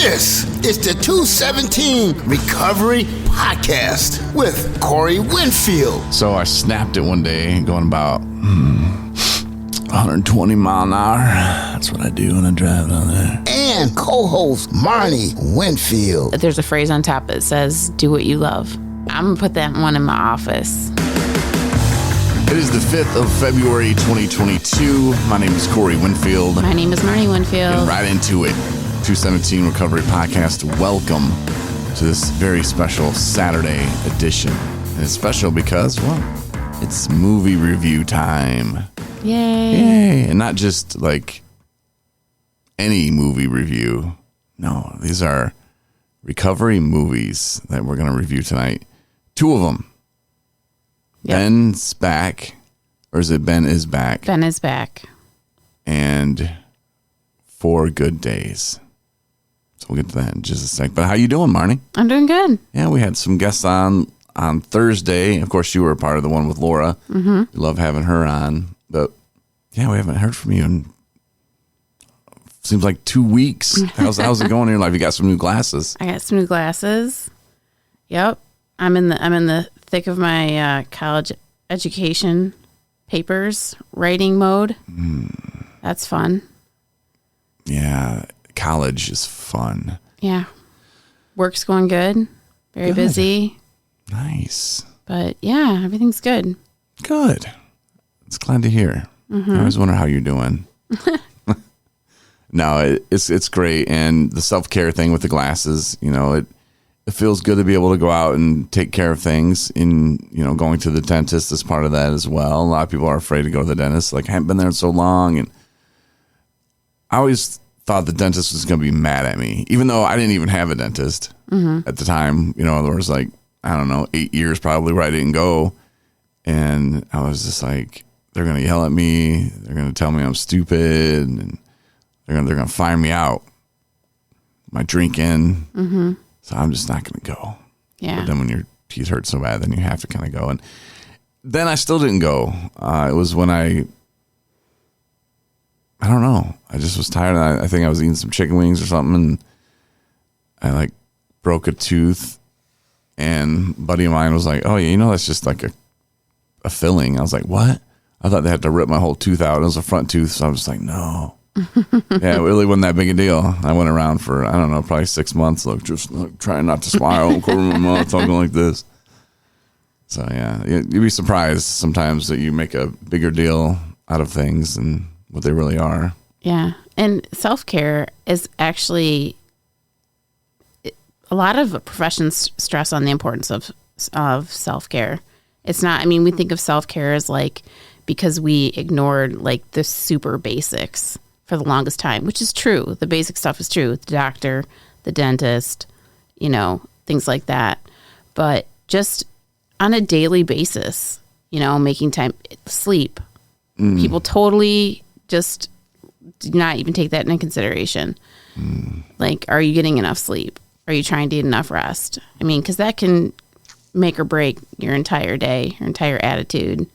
This is the 217 Recovery Podcast with Corey Winfield. So I snapped it one day going about 120 mile an hour. That's what I do when I drive down there. And co-host Marney Winfield. There's a phrase on top that says, do what you love. I'm going to put that one in my office. It is the 5th of February, 2022. My name is Corey Winfield. My name is Marney Winfield. And right into it. 217 Recovery Podcast. Welcome to this very special Saturday edition. And it's special because, well, it's movie review time. Yay. Yay. And not just like any movie review. No, these are recovery movies that we're going to review tonight. Two of them. Yep. Ben's back. Or is it Ben is back? Ben is back. And 4 Good Days. So we'll get to that in just a sec. But how you doing, Marnie? I'm doing good. Yeah, we had some guests on Thursday. Of course, you were a part of the one with Laura. Mm-hmm. We love having her on. But, yeah, we haven't heard from you in seems like 2 weeks. How's it going in your life? You got some new glasses. I got some new glasses. Yep. I'm in the thick of my college education papers writing mode. That's fun. Yeah, college is fun. Yeah. Work's going good. Very busy. Nice. But yeah, everything's good. Good. It's glad to hear. Mm-hmm. I always wonder how you're doing. No, it's great. And the self-care thing with the glasses, you know, it feels good to be able to go out and take care of things. Going to the dentist is part of that as well. A lot of people are afraid to go to the dentist. Like, I haven't been there in so long. And I always thought the dentist was going to be mad at me, even though I didn't even have a dentist at the time. You know, there was 8 years probably where I didn't go. And I was just like, they're going to yell at me. They're going to tell me I'm stupid. And they're going to fire me out. My drinking. Mm-hmm. So I'm just not going to go. Yeah. But then when your teeth hurt so bad, then you have to kind of go. And then I still didn't go. It was when I don't know. I just was tired. I think I was eating some chicken wings or something. And I broke a tooth. And a buddy of mine was like, oh, yeah, that's just like a filling. I was like, what? I thought they had to rip my whole tooth out. It was a front tooth. So I was like, no. Yeah, it really wasn't that big a deal. I went around for, I don't know, probably 6 months, just trying not to smile, quarter of my mouth, talking like this. So, yeah, you'd be surprised sometimes that you make a bigger deal out of things than what they really are. Yeah. And self-care is actually, a lot of professions stress on the importance of self-care. It's not, we think of self-care as because we ignored the super basics for the longest time, which is true. The basic stuff is true. The doctor, the dentist, things like that. But just on a daily basis, making time, sleep. People totally just do not even take that into consideration. Are you getting enough sleep? Are you trying to get enough rest? Because that can make or break your entire day, your entire attitude.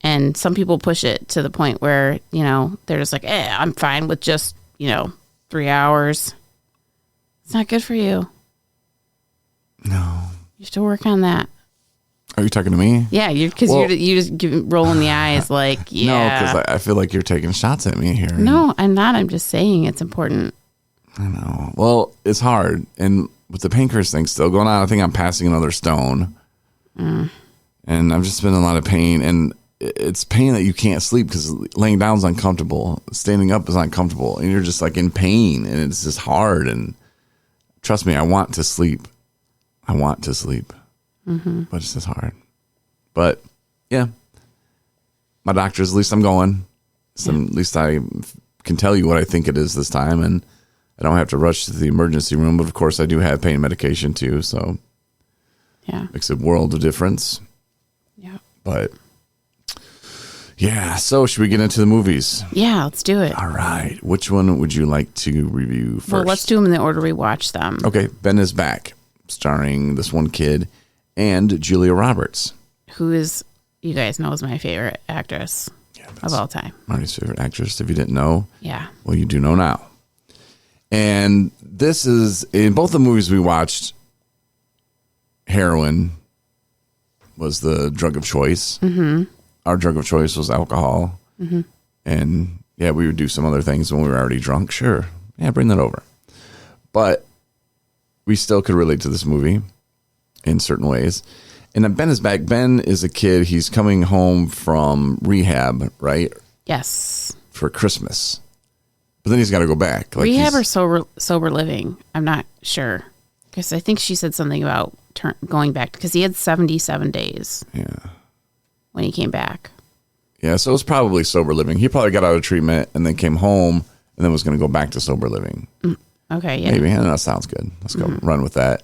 And some people push it to the point where, they're just like, I'm fine with just, 3 hours. It's not good for you. No. You have to work on that. Are you talking to me? Yeah, you just rolling the eyes yeah. No, because I feel like you're taking shots at me here. No, I'm not. I'm just saying it's important. I know. Well, it's hard. And with the painkillers thing still going on, I think I'm passing another stone. And I've just been in a lot of pain. And it's pain that you can't sleep because laying down is uncomfortable. Standing up is uncomfortable. And you're just in pain. And it's just hard. And trust me, I want to sleep. Mm-hmm. But it's just hard. But, yeah. My doctors, at least I'm going. So at least I can tell you what I think it is this time. And I don't have to rush to the emergency room. But, of course, I do have pain medication, too. So, yeah, makes a world of difference. Yeah. But, yeah. So, should we get into the movies? Yeah, let's do it. All right. Which one would you like to review first? Well, let's do them in the order we watch them. Okay. Ben is Back, starring this one kid and Julia Roberts. Who is, you guys know, is my favorite actress of all time. Marnie's favorite actress, if you didn't know. Yeah. Well, you do know now. And this is, in both the movies we watched, heroin was the drug of choice. Mm-hmm. Our drug of choice was alcohol. Mm-hmm. And yeah, we would do some other things when we were already drunk. Sure. Yeah, bring that over. But we still could relate to this movie in certain ways. And then Ben is back. Ben is a kid. He's coming home from rehab, right? Yes. For Christmas. But then he's got to go back. Like rehab or sober living? I'm not sure. Because I think she said something about going back. Because he had 77 days. Yeah. When he came back. Yeah, so it was probably sober living. He probably got out of treatment and then came home and then was going to go back to sober living. Okay, yeah. Maybe. Yeah, that sounds good. Let's go run with that.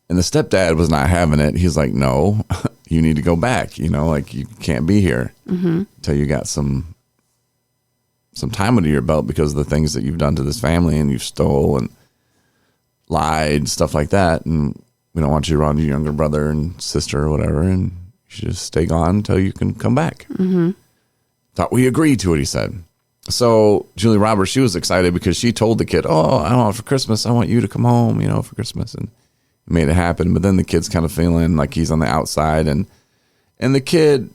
And the stepdad was not having it. He's like, no, you need to go back. You know, like you can't be here until you got some time under your belt because of the things that you've done to this family and you've stole and lied, stuff like that. And we don't want you around your younger brother and sister or whatever. And you should just stay gone until you can come back. Mm-hmm. Thought we agreed to it, he said. So Julie Roberts, she was excited because she told the kid, oh, I want for Christmas, I want you to come home, you know, for Christmas. And made it happen. But then the kid's kind of feeling like he's on the outside. And the kid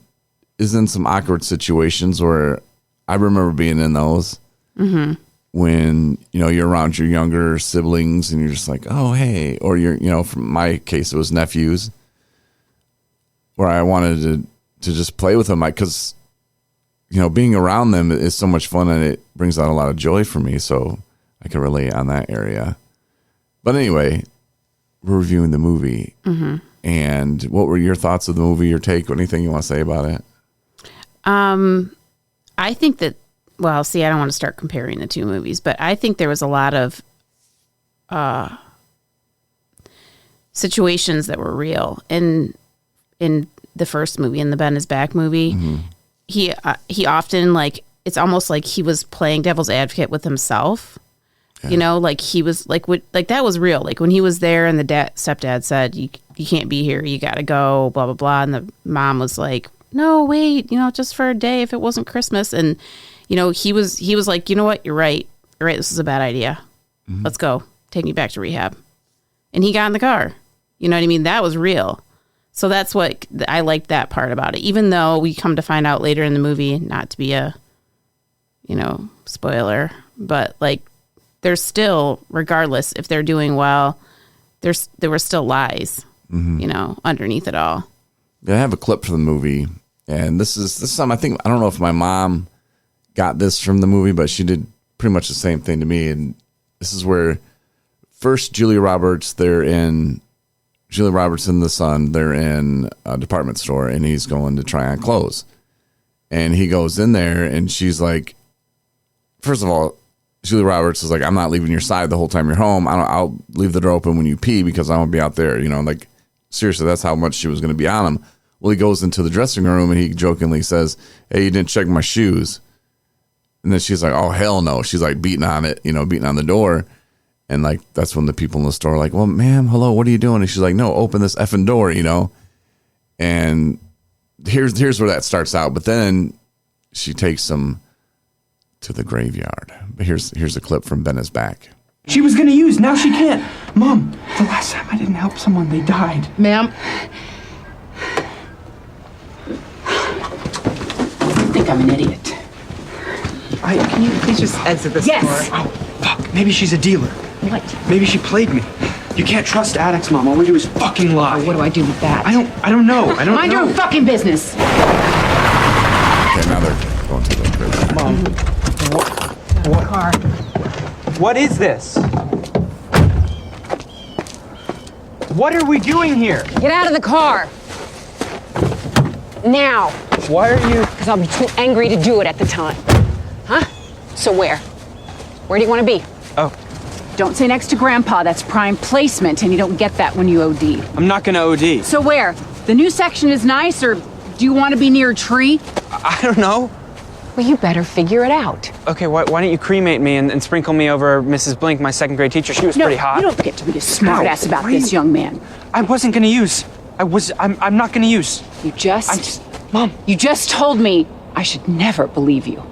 is in some awkward situations where I remember being in those when, you know, you're around your younger siblings and you're just like, oh, hey. Or you're, you know, from my case, it was nephews where I wanted to just play with them. Because, you know, being around them is so much fun and it brings out a lot of joy for me. So I can relate on that area. But anyway, we're reviewing the movie. Mm-hmm. And what were your thoughts of the movie, your take, anything you want to say about it? I think that, well, see, I don't want to start comparing the two movies, but I think there was a lot of situations that were real. In the first movie, in the Ben is Back movie, he often, like, it's almost like he was playing devil's advocate with himself. Yeah. You know, like he was like that was real. Like when he was there and the stepdad said, you can't be here, you got to go, blah, blah, blah. And the mom was like, no, wait, you know, just for a day if it wasn't Christmas. And, you know, he was like, you know what? You're right. This is a bad idea. Mm-hmm. Let's go. Take me back to rehab. And he got in the car. You know what I mean? That was real. So that's what I liked that part about it. Even though we come to find out later in the movie, not to be a, you know, spoiler, but like there's still, regardless if they're doing well, there were still lies, you know, underneath it all. Yeah, I have a clip from the movie, and this is something I don't know if my mom got this from the movie, but she did pretty much the same thing to me. And this is where first Julia Roberts and the son, they're in a department store, and he's going to try on clothes. And he goes in there, and she's like, first of all, Julia Roberts is like, I'm not leaving your side the whole time you're home. I'll leave the door open when you pee because I won't be out there. You know, like, seriously, that's how much she was going to be on him. Well, he goes into the dressing room, and he jokingly says, hey, you didn't check my shoes. And then she's like, oh, hell no. She's like beating on it, you know, beating on the door. And like, that's when the people in the store are like, well, ma'am, hello, what are you doing? And she's like, no, open this effing door, you know? And here's where that starts out. But then she takes him to the graveyard. But here's a clip from Ben is Back. She was gonna use, now she can't. Mom, the last time I didn't help someone, they died. Ma'am? I think I'm an idiot. Can you please just exit this Yes. door? Oh, fuck. Maybe she's a dealer. What? Maybe she played me. You can't trust addicts, Mom. All we do is fucking lie. What do I do with that? I don't know. I don't Mind know. your fucking business. Okay, now they're going to the graveyard. Mom, Car. what is this? What are we doing here? Get out of the car. Now. Why are you... Because I'll be too angry to do it at the time. Huh? So where? Where do you want to be? Oh, Don't say next to Grandpa. That's prime placement, and you don't get that when you OD. I'm not gonna OD. So where? The new section is nice, or do you want to be near a tree? I don't know. Well, you better figure it out. Okay, why don't you cremate me and sprinkle me over Mrs. Blink, my second grade teacher? She was No, pretty hot. you don't get to be a smartass about this, young man. I wasn't gonna use. I'm not gonna use. Mom. You just told me I should never believe you.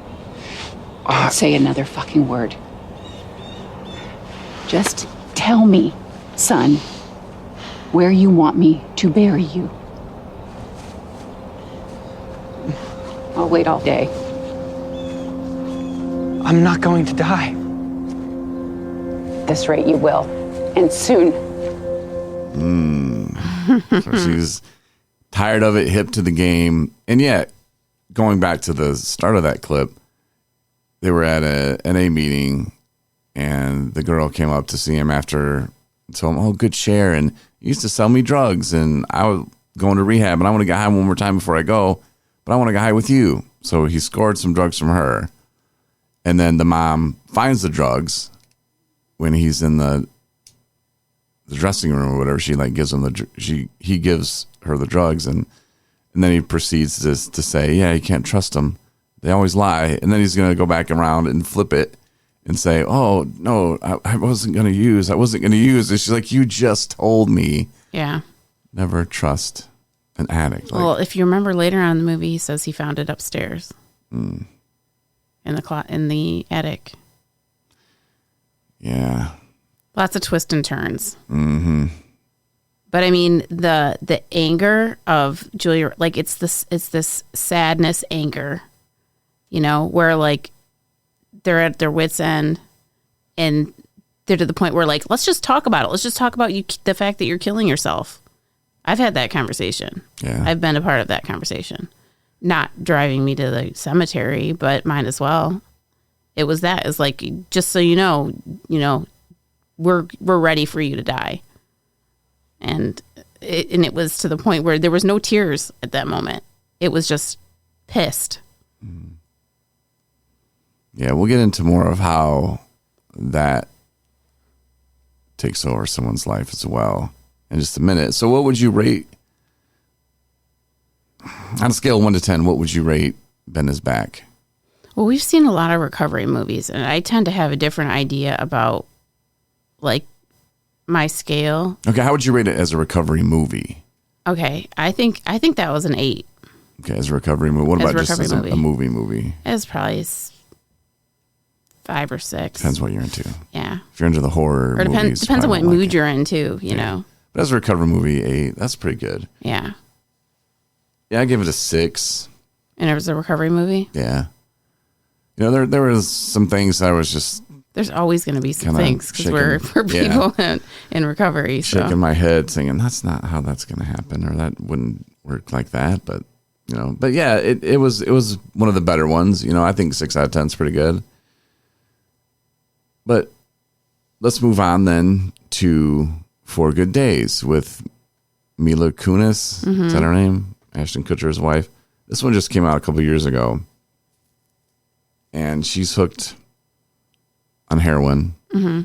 Don't say another fucking word. Just tell me, son, where you want me to bury you. I'll wait all day. I'm not going to die. At this rate, you will. And soon. So she's tired of it, hip to the game. And yet, going back to the start of that clip, they were at a NA meeting, and the girl came up to see him after, told him, oh, good share. And he used to sell me drugs, and I was going to rehab, and I want to get high one more time before I go, but I want to get high with you. So he scored some drugs from her. And then the mom finds the drugs when he's in the dressing room or whatever. She like gives him he gives her the drugs, and then he proceeds to say, yeah, you can't trust them. They always lie. And then he's going to go back around and flip it and say, oh, no, I wasn't going to use. And she's like, you just told me. Yeah. Never trust an addict. Well, if you remember later on in the movie, he says he found it upstairs in the attic. Yeah. Lots of twists and turns. Mm-hmm. But I mean, the anger of Julia, like it's this sadness anger, you know, where like they're at their wits' end, and they're to the point where like, let's just talk about it. Let's just talk about the fact that you're killing yourself. I've had that conversation. Yeah. I've been a part of that conversation. Not driving me to the cemetery, but mine as well. It was that. It's like, just so you know, we're ready for you to die. And it was to the point where there was no tears at that moment. It was just pissed. Yeah, we'll get into more of how that takes over someone's life as well in just a minute. So what would you rate, on a scale of 1 to 10, what would you rate Ben is Back? Well, we've seen a lot of recovery movies, and I tend to have a different idea about, like, my scale. Okay, how would you rate it as a recovery movie? Okay, I think that was an 8. Okay, as a recovery movie. What As a about just recovery as a movie? It was probably 5 or 6. Depends what you're into. Yeah. If you're into the horror Or movies, depends on what probably mood like you're in, too, you know. But as a recovery movie, 8, that's pretty good. Yeah. Yeah, I give it a 6. And it was a recovery movie? Yeah. You know, there was some things I was just There's always going to be some kinda things because we're people in recovery. So. shaking my head thinking, that's not how that's going to happen, or that wouldn't work like that. But, you know, but yeah, it was one of the better ones. You know, I think 6 out of 10 is pretty good. But let's move on then to 4 Good Days with Mila Kunis. Is that her name? Ashton Kutcher's wife. This one just came out a couple years ago. And she's hooked on heroin. Mm-hmm.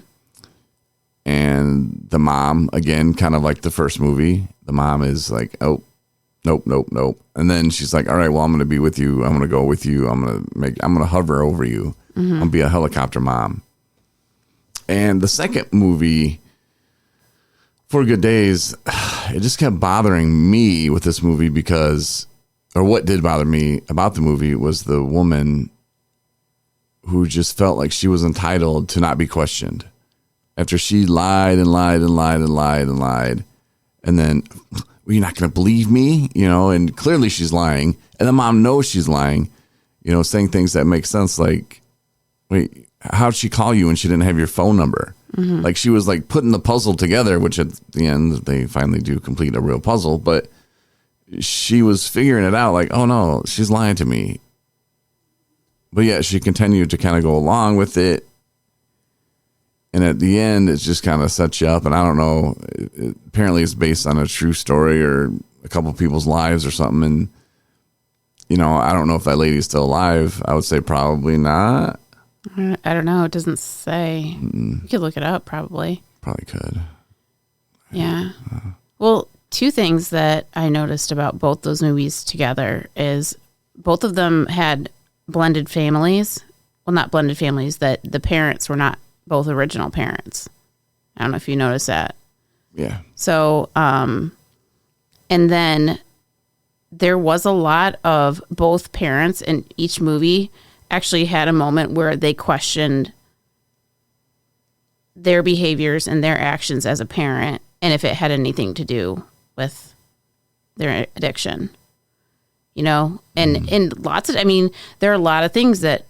And the mom, again, kind of like the first movie, the mom is like, oh, nope. And then she's like, all right, well, I'm going to be with you. I'm going to go with you. I'm going to hover over you. Mm-hmm. I'm going to be a helicopter mom. And the second movie, 4 Good Days, it just kept bothering me with this movie because, or what did bother me about the movie was the woman who just felt like she was entitled to not be questioned after she lied and lied and lied and lied and lied. And then, well, you're not going to believe me, you know, and clearly she's lying. And the mom knows she's lying, you know, saying things that make sense. Like, wait, how'd she call you when she didn't have your phone number? Mm-hmm. Like she was like putting the puzzle together, which at the end they finally do complete a real puzzle, but she was figuring it out like, oh no, she's lying to me. But yeah, she continued to kind of go along with it. And at the end, it's just kind of sets you up. And I don't know, apparently it's based on a true story or a couple of people's lives or something. And, you know, I don't know if that lady's still alive. I would say probably not. I don't know. It doesn't say. You could look it up, probably. Probably could. Yeah. Well, 2 things that I noticed about both those movies together is both of them had blended families. Well, not blended families, that the parents were not both original parents. I don't know if you noticed that. Yeah. So, and then there was a lot of both parents in each movie actually had a moment where they questioned their behaviors and their actions as a parent, and if it had anything to do with their addiction, and lots of, there are a lot of things that,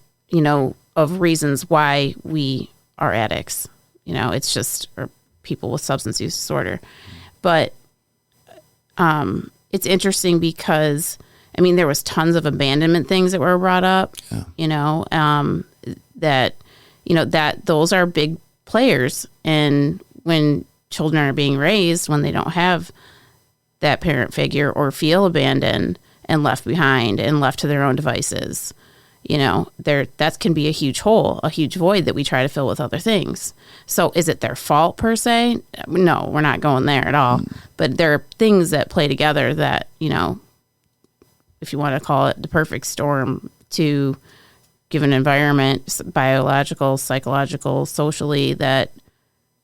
of reasons why we are addicts, it's just, or people with substance use disorder. But it's interesting because, there was tons of abandonment things that were brought up, that those are big players. And when children are being raised, when they don't have that parent figure or feel abandoned and left behind and left to their own devices, that can be a huge hole, a huge void that we try to fill with other things. So is it their fault per se? No, we're not going there at all. But there are things that play together that, if you want to call it the perfect storm to give an environment, biological, psychological, socially, that,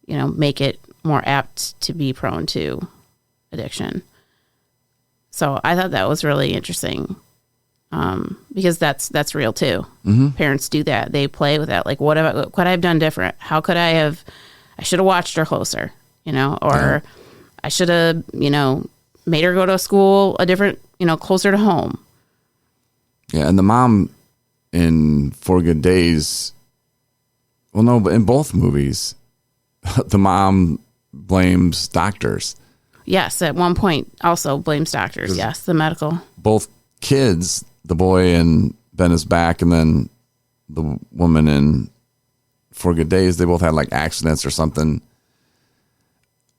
make it more apt to be prone to addiction. So I thought that was really interesting, because that's real too. Parents do that. They play with that. Like, what could I have done different? How could I should have watched her closer, or I should have, made her go to school a different, closer to home. Yeah. And the mom in 4 Good Days, well, no, but in both movies, the mom blames doctors. Yes, at one point also blames doctors. Yes, the medical. Both kids, the boy in Ben is Back and then the woman in 4 Good Days, they both had like accidents or something.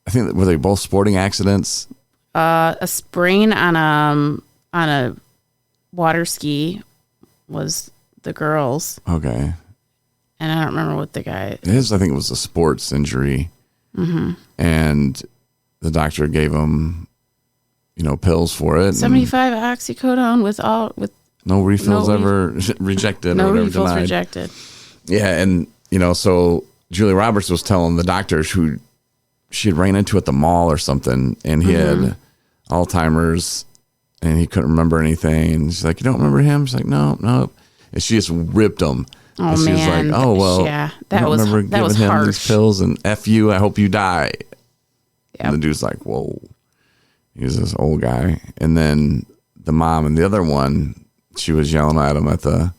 I think, were they both sporting accidents? A sprain on a water ski was the girl's. Okay. And I don't remember what the guy. His, I think it was a sports injury. And the doctor gave him, pills for it. 75 oxycodone with no refills ever rejected. No or whatever, refills denied. rejected. Yeah, and so Julia Roberts was telling the doctors who she had ran into at the mall or something, and he had Alzheimer's, and he couldn't remember anything. And she's like, "You don't remember him?" She's like, "No." And she just ripped him. Oh, and she was man. like, "Oh well, Yeah, I don't remember giving him harsh. these pills, and F you, I hope you die." Yep. And the dude's like, "Whoa." He's this old guy. And then the mom and the other one, she was yelling at him at the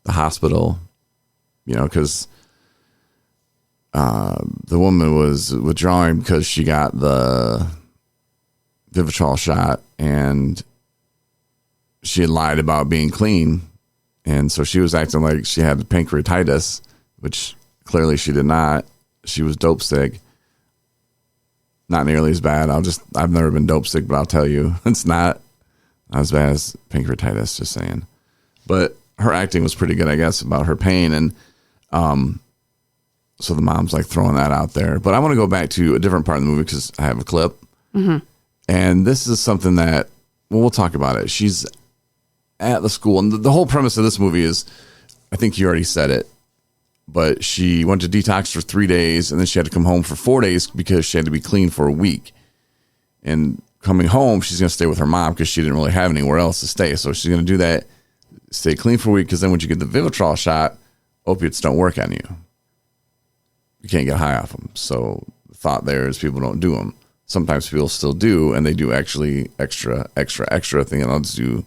hospital, because the woman was withdrawing because she got the Vivitrol shot and she had lied about being clean. And so she was acting like she had pancreatitis, which clearly she did not. She was dope sick. Not nearly as bad. I've never been dope sick, but I'll tell you, it's not as bad as pancreatitis, just saying. But her acting was pretty good, I guess, about her pain. And so the mom's like throwing that out there. But I want to go back to a different part of the movie because I have a clip. And this is something that, we'll talk about it. She's at the school. And the whole premise of this movie is, I think you already said it, but she went to detox for 3 days and then she had to come home for 4 days because she had to be clean for a week. And coming home, she's going to stay with her mom because she didn't really have anywhere else to stay. So she's going to do that, stay clean for a week, because then when you get the Vivitrol shot, opiates don't work on you. You can't get high off them. So the thought there is people don't do them. Sometimes people still do, and they do actually extra thing, and I'll just do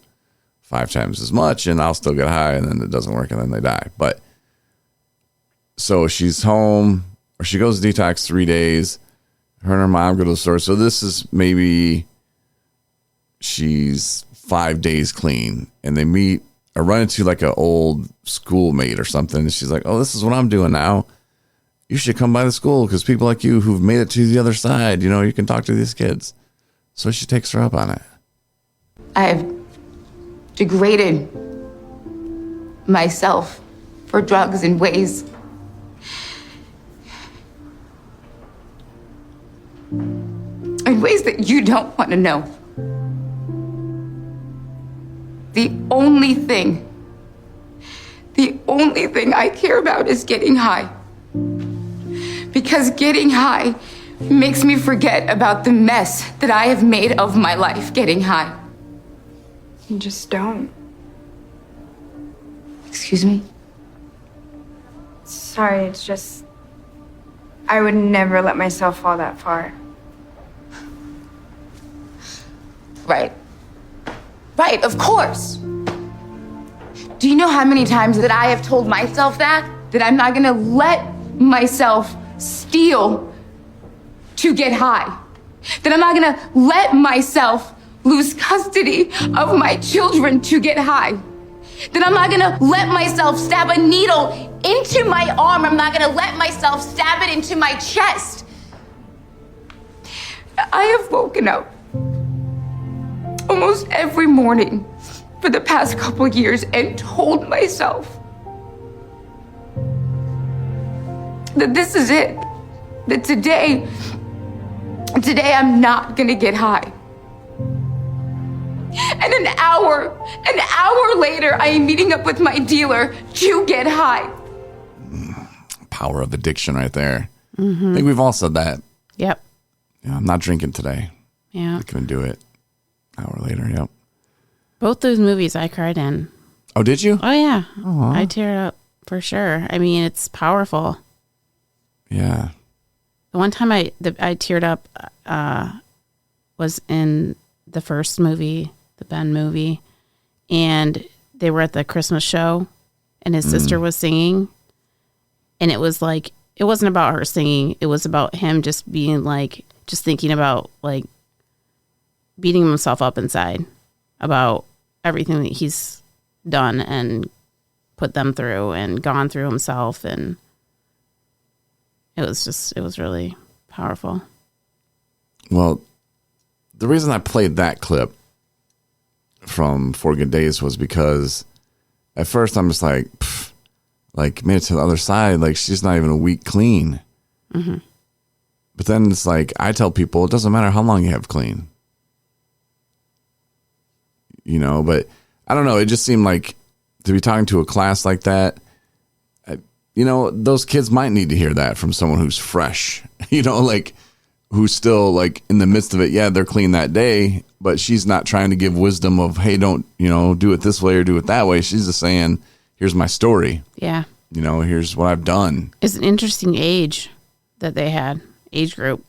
5 times as much, and I'll still get high, and then it doesn't work, and then they die. But so she's home, or she goes to detox 3 days. Her and her mom go to the store. So this is maybe she's 5 days clean, and they meet or run into like an old schoolmate or something. And she's like, "Oh, this is what I'm doing now. You should come by the school because people like you who've made it to the other side, you can talk to these kids." So she takes her up on it. I've degraded myself for drugs in ways that you don't want to know. The only thing I care about is getting high. Because getting high makes me forget about the mess that I have made of my life getting high. You just don't. Excuse me? Sorry, it's just... I would never let myself fall that far. Right. Right, of course. Do you know how many times that I have told myself that I'm not gonna let myself steal to get high? That I'm not gonna let myself lose custody of my children to get high? That I'm not gonna let myself stab a needle into my arm? I'm not gonna let myself stab it into my chest? I have woken up almost every morning for the past couple years and told myself that this is it. That today I'm not gonna get high. And an hour later, I am meeting up with my dealer to get high. Power of addiction right there. I think we've all said that. Yep. Yeah, I'm not drinking today. Yeah. I couldn't do it. Hour later, yep. Both those movies I cried in. Oh, did you? Oh, yeah. I teared up for sure. I mean, it's powerful. Yeah. The one time I teared up was in the first movie, the Ben movie, and they were at the Christmas show, and his sister was singing, and it was like, it wasn't about her singing, it was about him just being like, just thinking about like beating himself up inside about everything that he's done and put them through and gone through himself, and it was really powerful. Well, the reason I played that clip from 4 Good Days was because at first I'm just like, pff, like made it to the other side. Like she's not even a week clean. But then it's like, I tell people it doesn't matter how long you have clean, you know, but I don't know. It just seemed like to be talking to a class like that, you know, those kids might need to hear that from someone who's fresh, you know, like who's still like in the midst of it. Yeah, they're clean that day, but she's not trying to give wisdom of, hey, don't, you know, do it this way or do it that way. She's just saying, here's my story. Yeah. You know, here's what I've done. It's an interesting age that they had, age group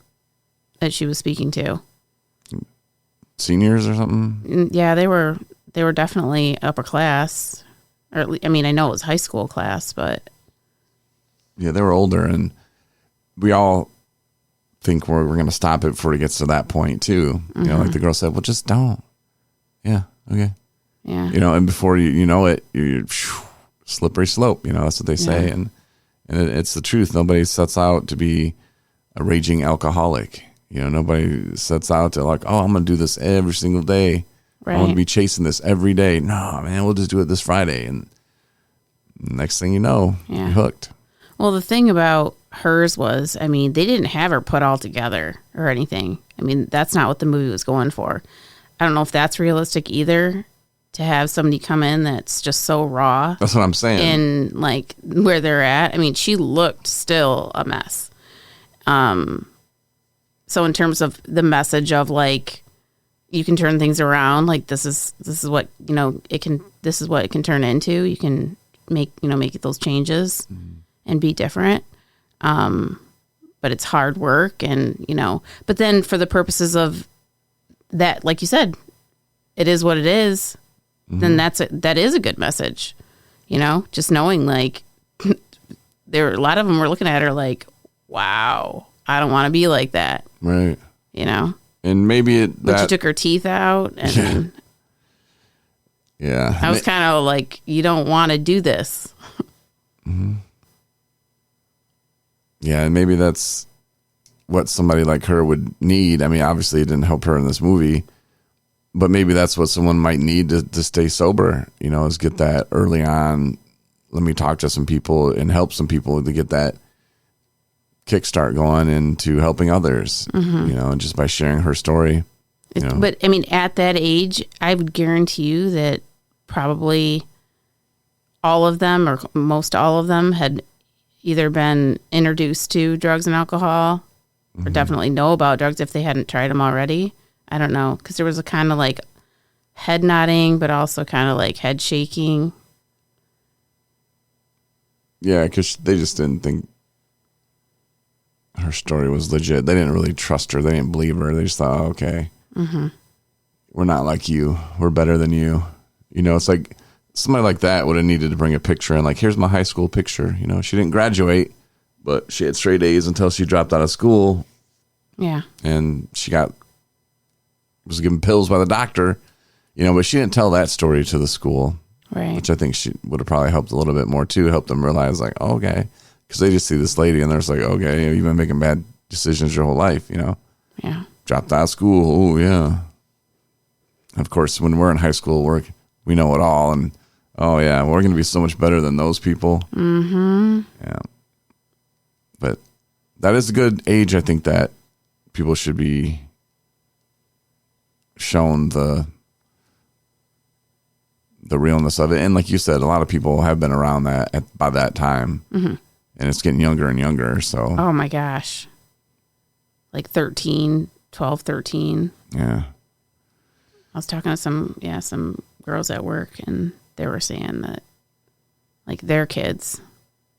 that she was speaking to. Seniors or something? Yeah, they were definitely upper class. Or I mean, I know it was high school class, but yeah, they were older, and we all think we're going to stop it before it gets to that point too. You know, like the girl said, well, just don't. Yeah. Okay. yeah. You know, and before you know it, you're slippery slope, you know, that's what they say. Yeah. And it's the truth. Nobody sets out to be a raging alcoholic. You know, nobody sets out to like, oh, I'm going to do this every single day. Right. I want to be chasing this every day. No, man, we'll just do it this Friday. And next thing you know, Yeah. you're hooked. Well, the thing about hers was, I mean, they didn't have her put all together or anything. I mean, that's not what the movie was going for. I don't know if that's realistic either, to have somebody come in that's just so raw. That's what I'm saying. And like where they're at. I mean, she looked still a mess. So in terms of the message of like, you can turn things around, like this is what, you know, this is what it can turn into. You can make those changes and be different. But it's hard work, and, you know, but then for the purposes of that, like you said, it is what it is. Then that is a good message, you know, just knowing like there were a lot of them were looking at her like, wow, I don't want to be like that. Right. You know, And maybe when she took her teeth out, and yeah, I was kind of like, you don't want to do this. Yeah, and maybe that's what somebody like her would need. I mean, obviously it didn't help her in this movie, but maybe that's what someone might need to stay sober, you know, is get that early on. Let me talk to some people and help some people to get that kickstart going into helping others, you know, and just by sharing her story. You know. But I mean, at that age, I would guarantee you that probably all of them, or most all of them, had either been introduced to drugs and alcohol, or definitely know about drugs if they hadn't tried them already. I don't know, because there was a kind of like head nodding, but also kind of like head shaking. Yeah, because they just didn't think her story was legit. They didn't really trust her. They didn't believe her. They just thought, oh, okay, we're not like you. We're better than you. You know, it's like somebody like that would have needed to bring a picture in. Like, here's my high school picture. You know, she didn't graduate, but she had straight A's until she dropped out of school. Yeah. And she was given pills by the doctor, you know, but she didn't tell that story to the school. Right. Which I think she would have probably helped a little bit more too, help them realize like, oh, okay. Because they just see this lady and they're just like, okay, you've been making bad decisions your whole life, you know? Yeah. Dropped out of school. Oh, yeah. Of course, when we're in high school, we know it all. And, oh, yeah, we're going to be so much better than those people. Mm-hmm. Yeah. But that is a good age, I think, that people should be shown the realness of it. And like you said, a lot of people have been around that by that time. Mm-hmm. And it's getting younger and younger. So, oh my gosh. Like 13. Yeah. I was talking to some girls at work, and they were saying that like their kids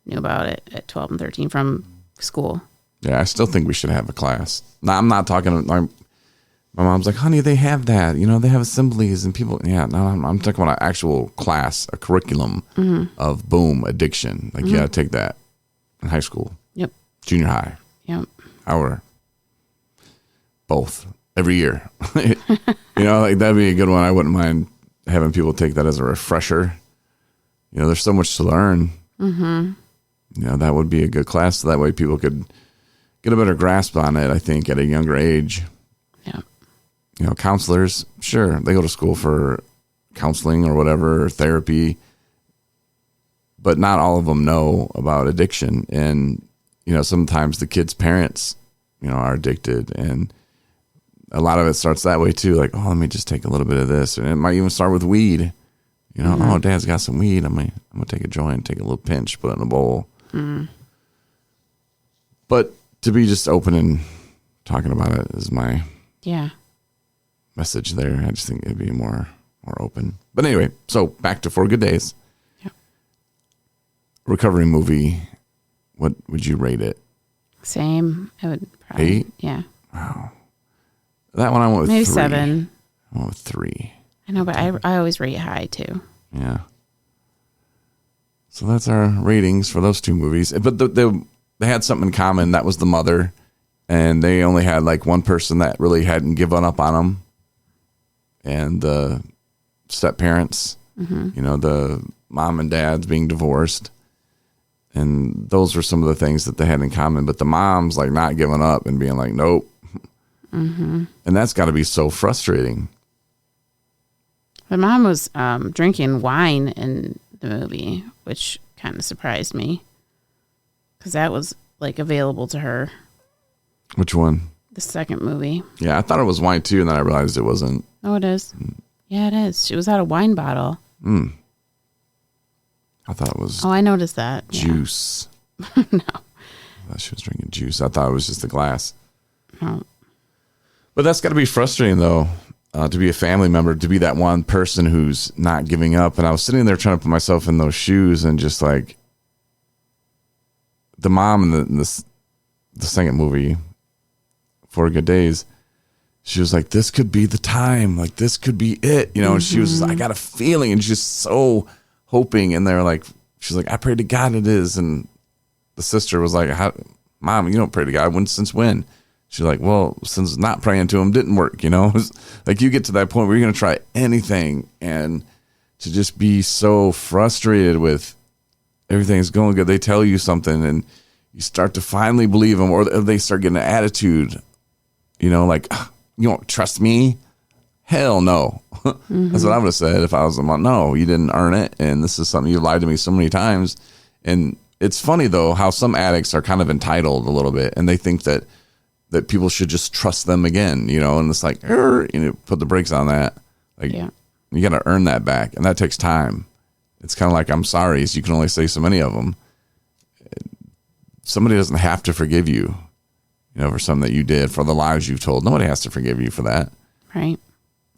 knew about it at 12 and 13 from school. Yeah, I still think we should have a class. Now, I'm not talking like my mom's like, honey, they have that. You know, they have assemblies and people. Yeah, no, I'm talking about an actual class, a curriculum of boom addiction. Like, you got to take that in high school. Yep. Junior high. Yep. Or both every year. You know, like that'd be a good one. I wouldn't mind having people take that as a refresher. You know, there's so much to learn. Mm-hmm. You know, that would be a good class. So that way people could get a better grasp on it, I think, at a younger age. Yeah. You know, counselors, sure, they go to school for counseling or whatever, or therapy, but not all of them know about addiction. And, you know, sometimes the kids' parents, you know, are addicted, and a lot of it starts that way too. Like, oh, let me just take a little bit of this. And it might even start with weed. You know, oh, Dad's got some weed. I'm going to take a joint, take a little pinch, put it in a bowl. Mm. But to be just open and talking about it is my message there. I just think it'd be more open. But anyway, so back to 4 Good Days. Yep. Recovery movie. What would you rate it? Same. I would probably 8? Yeah. Wow. That one I went with maybe 3. 7. I went with 3. I know, but I always rate high too. Yeah. So that's our ratings for those 2 movies. But they had something in common. That was the mother. And they only had like one person that really hadn't given up on them. And the step parents, you know, the mom and dad's being divorced. And those were some of the things that they had in common. But the mom's like not giving up and being like, nope. Mm-hmm. And that's got to be so frustrating. The mom was drinking wine in the movie, which kind of surprised me because that was like available to her. Which one? The second movie. Yeah, I thought it was wine too, and then I realized it wasn't. Oh, it is. Yeah, it is. She was out of wine bottle. I thought it was. Oh, I noticed that. Juice. No. I thought she was drinking juice. I thought it was just a glass. No. But that's got to be frustrating, though, to be a family member, to be that one person who's not giving up. And I was sitting there trying to put myself in those shoes, and just like the mom in the second movie, 4 Good Days, she was like, this could be the time. Like, this could be it. You know, and she was just, I got a feeling, and just so hoping. And they're like, she's like, I pray to God it is. And the sister was like, Mom, you don't pray to God. Since when? She's like, well, since not praying to him didn't work, you know? Like, you get to that point where you're going to try anything, and to just be so frustrated with everything's going good. They tell you something, and you start to finally believe them, or they start getting an attitude, you know, like, you don't trust me? Hell no. That's what I would have said if I was the mom. No, you didn't earn it, and this is something you lied to me so many times. And it's funny, though, how some addicts are kind of entitled a little bit, and they think that people should just trust them again, you know, and it's like, you know, put the brakes on that. Like, you got to earn that back, and that takes time. It's kind of like, I'm sorry, so you can only say so many of them. Somebody doesn't have to forgive you, you know, for something that you did, for the lies you've told. Nobody has to forgive you for that. Right.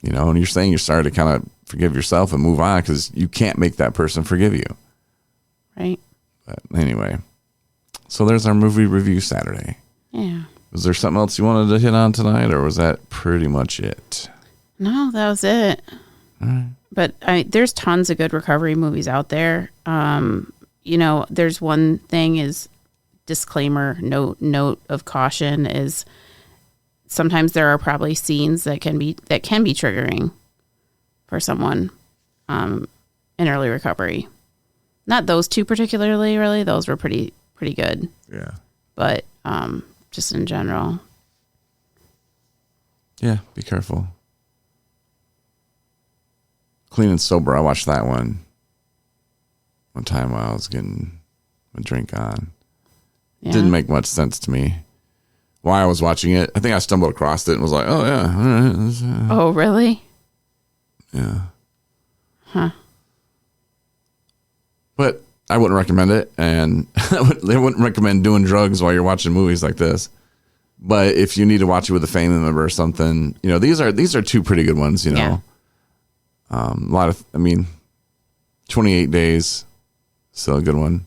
You know, and you're saying you're sorry to kind of forgive yourself and move on, because you can't make that person forgive you. Right. But anyway, so there's our movie review Saturday. Yeah. Was there something else you wanted to hit on tonight, or was that pretty much it? No, that was it. All right. But there's tons of good recovery movies out there. There's one thing is disclaimer, note of caution is sometimes there are probably scenes that can be triggering for someone in early recovery. Not those two particularly, really. Those were pretty good. Yeah. But just in general. Yeah, be careful. Clean and Sober, I watched that one time while I was getting a drink on. Yeah. Didn't make much sense to me. While I was watching it, I think I stumbled across it and was like, oh, yeah. All right. Oh, really? Yeah. Huh. But I wouldn't recommend it, and I wouldn't recommend doing drugs while you're watching movies like this. But if you need to watch it with a family member or something, these are two pretty good ones, Yeah. 28 Days, still a good one.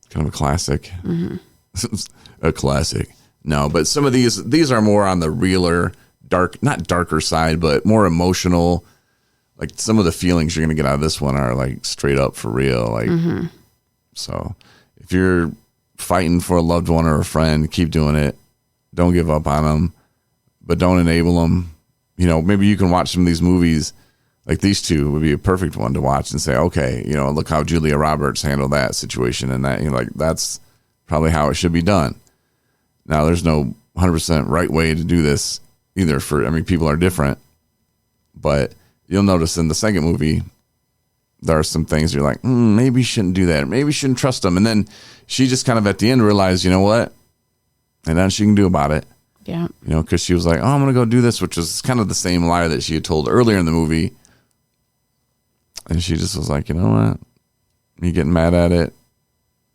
Kind of a classic. Mm-hmm. A classic. No, but some of these are more on the realer, not darker side, but more emotional. Like some of the feelings you're going to get out of this one are like straight up for real. Like, So if you're fighting for a loved one or a friend, keep doing it. Don't give up on them, but don't enable them. Maybe you can watch some of these movies. Like these two would be a perfect one to watch and say, okay, look how Julia Roberts handled that situation, and that that's probably how it should be done. Now, there's no 100% right way to do this either. People are different, but you'll notice in the second movie there are some things you're like, maybe you shouldn't do that, or maybe you shouldn't trust them, and then she just kind of at the end realized, you know what, and then she can do about it. Yeah. Because she was like, oh, I'm going to go do this, which was kind of the same lie that she had told earlier in the movie. And she just was like, you know what? Me getting mad at it,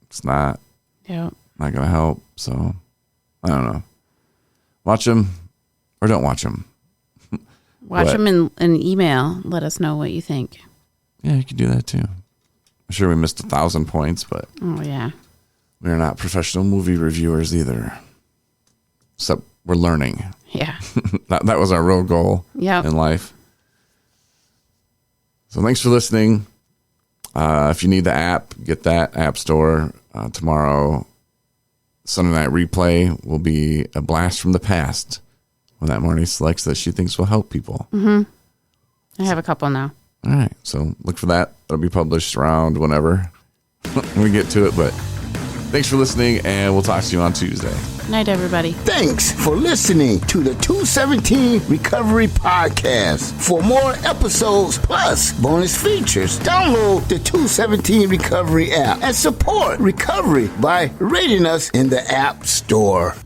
it's not going to help. So, I don't know. Watch them or don't watch them. Watch them in email. Let us know what you think. Yeah, you can do that too. I'm sure we missed 1,000 points, but Oh, yeah. we're not professional movie reviewers either. Except we're learning. Yeah. That was our real goal in life. So thanks for listening. If you need the app, get that App Store. Tomorrow, Sunday Night Replay will be a blast from the past when that Marnie selects that she thinks will help people. Mm-hmm. I have a couple now. All right. So look for that. It'll be published around whenever we get to it. But thanks for listening, and we'll talk to you on Tuesday. Night, everybody. Thanks for listening to the 217 Recovery Podcast. For more episodes plus bonus features, download the 217 Recovery app and support recovery by rating us in the App Store.